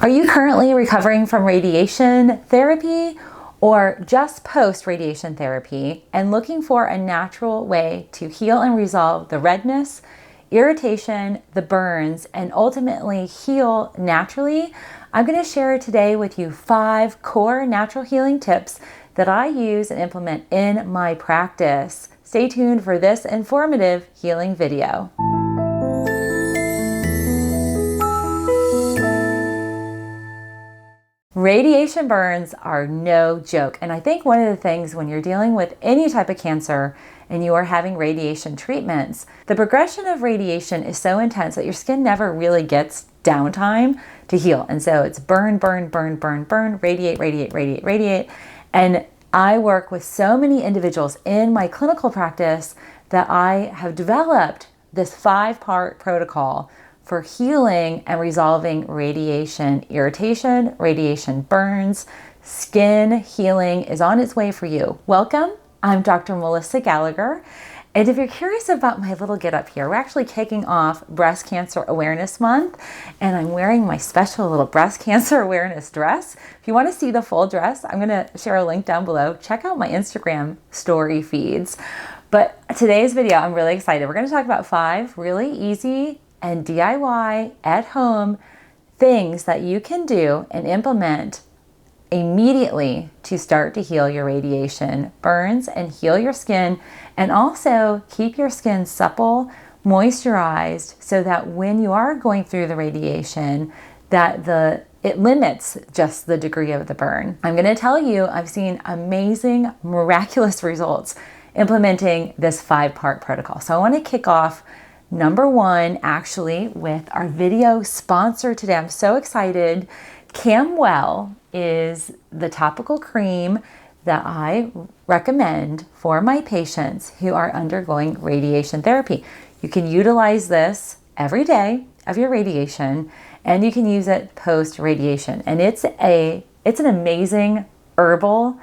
Are you currently recovering from radiation therapy or just post-radiation therapy and looking for a natural way to heal and resolve the redness, irritation, the burns, and ultimately heal naturally? I'm going to share today with you 5 core natural healing tips that I use and implement in my practice. Stay tuned for this informative healing video. Radiation burns are no joke, and I think one of the things when you're dealing with any type of cancer and you are having radiation treatments, the progression of radiation is so intense that your skin never really gets downtime to heal. And so it's burn, burn, burn, burn, burn, radiate, radiate, radiate, radiate. And I work with so many individuals in my clinical practice that I have developed this 5-part protocol for healing and resolving radiation irritation, radiation burns. Skin healing is on its way for you. Welcome. I'm Dr. Melissa Gallagher. And if you're curious about my little get up here, we're actually kicking off Breast Cancer Awareness Month, and I'm wearing my special little breast cancer awareness dress. If you want to see the full dress, I'm going to share a link down below. Check out my Instagram story feeds. But today's video, I'm really excited. We're going to talk about 5 really easy and DIY at home things that you can do and implement immediately to start to heal your radiation burns and heal your skin, and also keep your skin supple, moisturized, so that when you are going through the radiation, that it limits just the degree of the burn. I'm going to tell you, I've seen amazing, miraculous results implementing this 5-part protocol. So I want to kick off number 1 actually with our video sponsor today. I'm so excited. CamWell is the topical cream that I recommend for my patients who are undergoing radiation therapy. You can utilize this every day of your radiation, and you can use it post-radiation. And it's an amazing herbal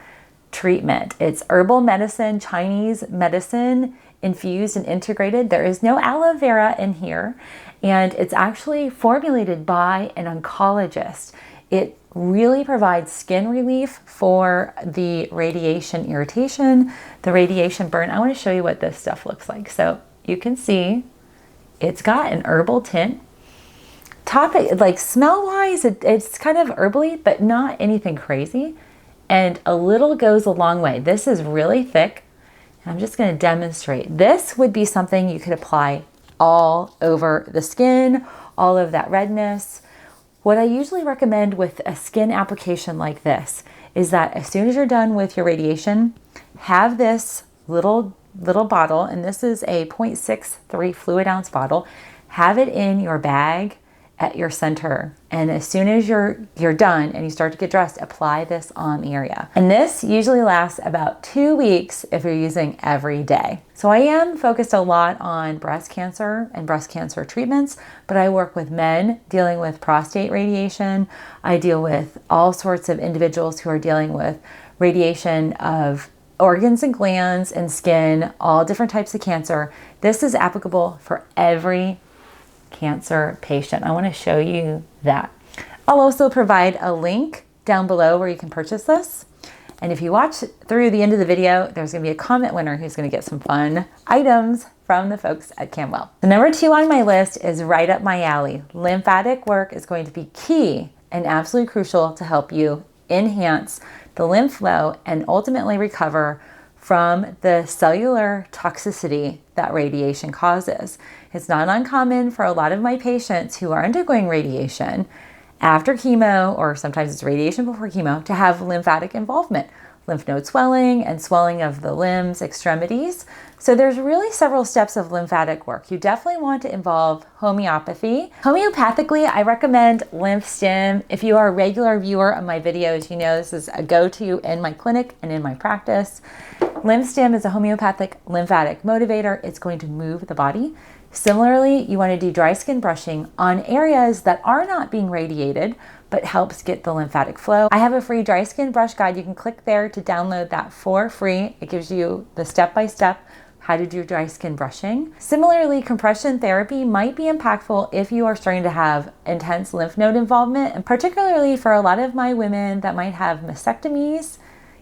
treatment. It's herbal medicine, Chinese medicine, infused and integrated. There is no aloe vera in here, and it's actually formulated by an oncologist. It really provides skin relief for the radiation irritation, the radiation burn. I want to show you what this stuff looks like. So you can see it's got an herbal tint. Like smell-wise, it's kind of herbally, but not anything crazy. And a little goes a long way. This is really thick. I'm just going to demonstrate. This would be something you could apply all over the skin, all of that redness. What I usually recommend with a skin application like this is that as soon as you're done with your radiation, have this little bottle, and this is a 0.63 fluid ounce bottle. Have it in your bag at your center, and as soon as you're done and you start to get dressed, apply this on the area. And this usually lasts about 2 weeks if you're using every day. So I am focused a lot on breast cancer and breast cancer treatments, but I work with men dealing with prostate radiation. I deal with all sorts of individuals who are dealing with radiation of organs and glands and skin, all different types of cancer. This is applicable for every cancer patient. I want to show you that. I'll also provide a link down below where you can purchase this. And if you watch through the end of the video, there's going to be a comment winner who's going to get some fun items from the folks at CamWell. The number 2 on my list is right up my alley. Lymphatic work is going to be key and absolutely crucial to help you enhance the lymph flow and ultimately recover from the cellular toxicity that radiation causes. It's not uncommon for a lot of my patients who are undergoing radiation after chemo, or sometimes it's radiation before chemo, to have lymphatic involvement, lymph node swelling and swelling of the limbs, extremities. So there's really several steps of lymphatic work. You definitely want to involve homeopathy. Homeopathically, I recommend Lymph Stim. If you are a regular viewer of my videos, you know this is a go-to in my clinic and in my practice. Lymph Stim is a homeopathic lymphatic motivator. It's going to move the body. Similarly, you want to do dry skin brushing on areas that are not being radiated, but helps get the lymphatic flow. I have a free dry skin brush guide. You can click there to download that for free. It gives you the step-by-step how to do dry skin brushing. Similarly, compression therapy might be impactful if you are starting to have intense lymph node involvement, and particularly for a lot of my women that might have mastectomies,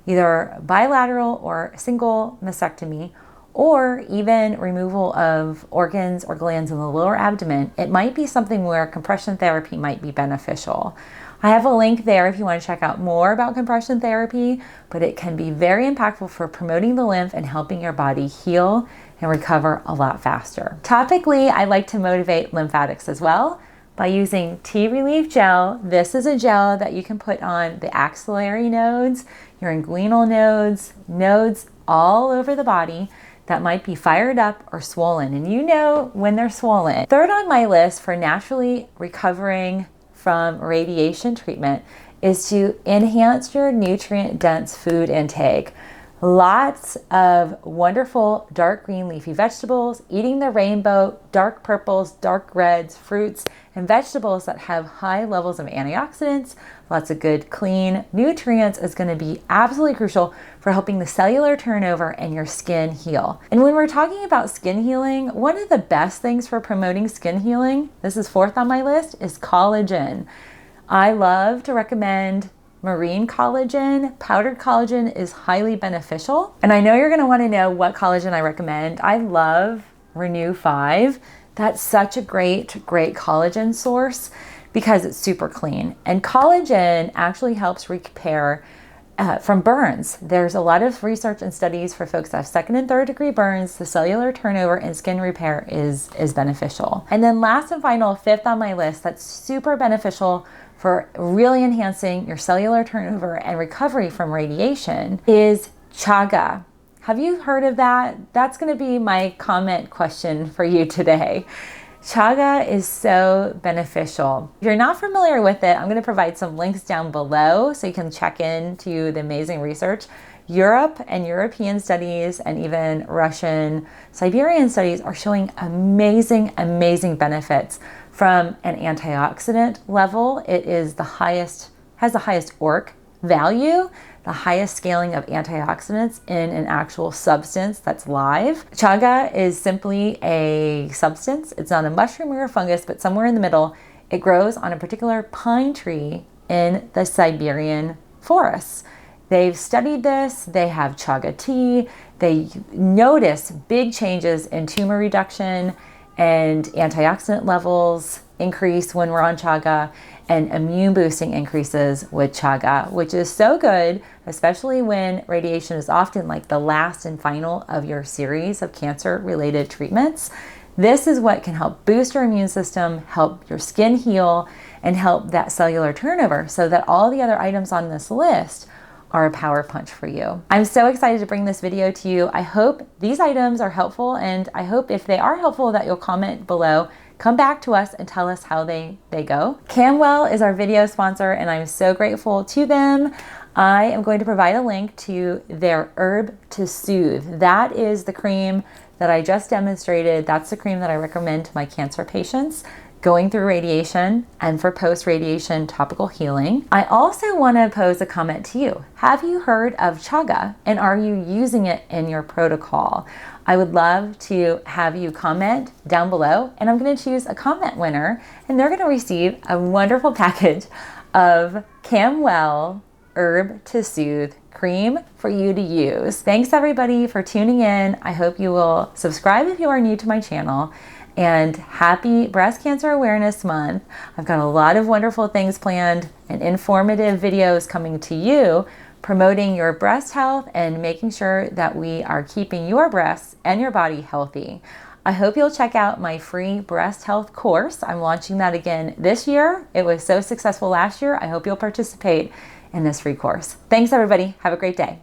either bilateral or single mastectomy, or even removal of organs or glands in the lower abdomen. It might be something where compression therapy might be beneficial. I have a link there if you want to check out more about compression therapy, but it can be very impactful for promoting the lymph and helping your body heal and recover a lot faster. Topically, I like to motivate lymphatics as well by using tea relief gel. This is a gel that you can put on the axillary nodes, your inguinal nodes, nodes all over the body that might be fired up or swollen, and you know when they're swollen. Third on my list for naturally recovering from radiation treatment is to enhance your nutrient-dense food intake. Lots of wonderful dark green leafy vegetables, eating the rainbow, dark purples, dark reds, fruits, and vegetables that have high levels of antioxidants, lots of good clean nutrients is going to be absolutely crucial for helping the cellular turnover and your skin heal. And when we're talking about skin healing, one of the best things for promoting skin healing, this is fourth on my list, is collagen. I love to recommend marine collagen. Powdered collagen is highly beneficial. And I know you're going to want to know what collagen I recommend. I love Renew 5. That's such a great collagen source because it's super clean. And collagen actually helps repair from burns. There's a lot of research and studies for folks that have second and third degree burns. The cellular turnover and skin repair is beneficial. And then last and final, fifth on my list, that's super beneficial for really enhancing your cellular turnover and recovery from radiation is chaga. Have you heard of that? That's going to be my comment question for you today. Chaga is so beneficial. If you're not familiar with it, I'm going to provide some links down below so you can check into the amazing research. Europe and European studies and even Russian, Siberian studies are showing amazing benefits from an antioxidant level. It is the highest, has the highest ORC value, the highest scaling of antioxidants in an actual substance that's live. Chaga is simply a substance. It's not a mushroom or a fungus, but somewhere in the middle. It grows on a particular pine tree in the Siberian forests. They've studied this. They have chaga tea. They notice big changes in tumor reduction and antioxidant levels increase when we're on chaga, and immune boosting increases with chaga, which is so good, especially when radiation is often like the last and final of your series of cancer-related treatments. This is what can help boost your immune system, help your skin heal, and help that cellular turnover so that all the other items on this list are a power punch for you. I'm so excited to bring this video to you. I hope these items are helpful, and I hope if they are helpful that you'll comment below, come back to us and tell us how they go. CamWell is our video sponsor, and I'm so grateful to them. I am going to provide a link to their Herb to Soothe. That is the cream that I just demonstrated. That's the cream that I recommend to my cancer patients going through radiation and for post-radiation topical healing. I also want to pose a comment to you. Have you heard of chaga, and are you using it in your protocol? I would love to have you comment down below, and I'm going to choose a comment winner, and they're going to receive a wonderful package of CamWell Herb to Soothe cream for you to use. Thanks everybody for tuning in. I hope you will subscribe if you are new to my channel. And happy Breast Cancer Awareness Month. I've got a lot of wonderful things planned and informative videos coming to you promoting your breast health and making sure that we are keeping your breasts and your body healthy. I hope you'll check out my free breast health course. I'm launching that again this year. It was so successful last year. I hope you'll participate in this free course. Thanks everybody. Have a great day.